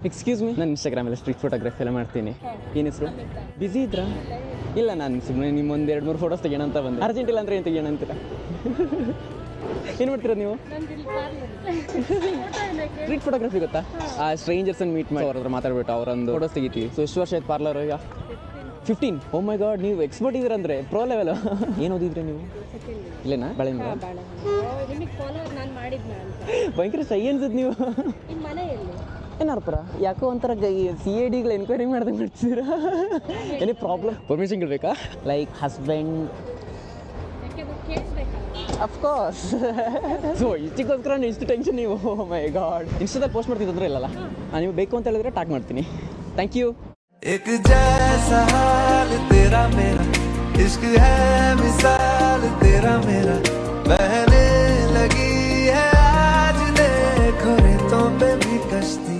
Excuse me, ನಾನು ಇನ್ಸ್ಟಾಗ್ರಾಮಲ್ಲಿ street photography ಎಲ್ಲ ಮಾಡ್ತೀನಿ. ಏನು ಹೆಸರು? ಬಿಸಿ ಇದ್ರಾ? ಇಲ್ಲ, ನಾನು ಸುಮ್ಮನೆ ನಿಮ್ಮ ಒಂದು 2-3 ಫೋಟೋಸ್ ತೆಗೋಣ ಅಂತ ಬಂದೆ. ಅರ್ಜೆಂಟ್ ಇಲ್ಲ ಅಂದರೆ ಏನು ತೆಗೋಣ ಅಂತೀರಾ? ಏನು ಮಾಡ್ತೀರಾ ನೀವು? ಸ್ಟ್ರೀಟ್ ಫೋಟೋಗ್ರಫಿ ಗೊತ್ತಾ? ಆ ಸ್ಟ್ರೇಂಜರ್ಸನ್ನು ಮೀಟ್ ಮಾಡಿ ಅವ್ರ ಹತ್ರ ಮಾತಾಡ್ಬಿಟ್ಟು ಅವರೊಂದು ಫೋಟೋಸ್ ತೆಗಿತೀವಿ. ಸೊ ಎಷ್ಟು ವರ್ಷ ಆಯ್ತು ಪಾರ್ಲರ್ ಈಗ? 15. ಓ ಮೈ ಗಾಡ್, ನೀವು ಎಕ್ಸ್ಪರ್ಟ್ ಇದ್ದೀರಂದ್ರೆ ಪ್ರೋ ಲೆವೆಲ್. ಏನು ಓದಿದ್ರಿ ನೀವು? ಇಲ್ಲೇನಾ ಬಾಳೆಯಿಂದ? ಭಯಂಕರ ಸೈ ಅನ್ಸುತ್ತೆ ನೀವು. ಏನಾರ್ಪರ ಯಾಕೋ ಒಂಥರ CIDಗಳು ಎನ್ಕ್ವೈರಿ ಮಾಡ್ದಂಗೆ ಮಾಡ್ತಿದ್ದೀರಾ? ಏನೇ ಪ್ರಾಬ್ಲಮ್? ಪರ್ಮಿಷನ್ ಕೇಳಬೇಕಾ? Like husband? ಅಫ್ಕೋರ್ಸ್. ಸೊ ಇಷ್ಟಕ್ಕೋಸ್ಕರ ಇಷ್ಟು ಟೆನ್ಷನ್ ನೀವು? ಮೈ ಗಾಡ್, ಇನ್ಸ್ಟಾದಲ್ಲಿ ಪೋಸ್ಟ್ ಮಾಡ್ತೀನಿ ತೊಂದರೆ ಇಲ್ಲಲ್ಲ? ನೀವು ಬೇಕು ಅಂತ ಹೇಳಿದ್ರೆ ಟ್ಯಾಗ್ ಮಾಡ್ತೀನಿ. Thank you. एक जैसा हाल तेरा मेरा, इश्क है मिसाल तेरा मेरा, बहने लगी है आज देखो रेतों पे भी कश्ती.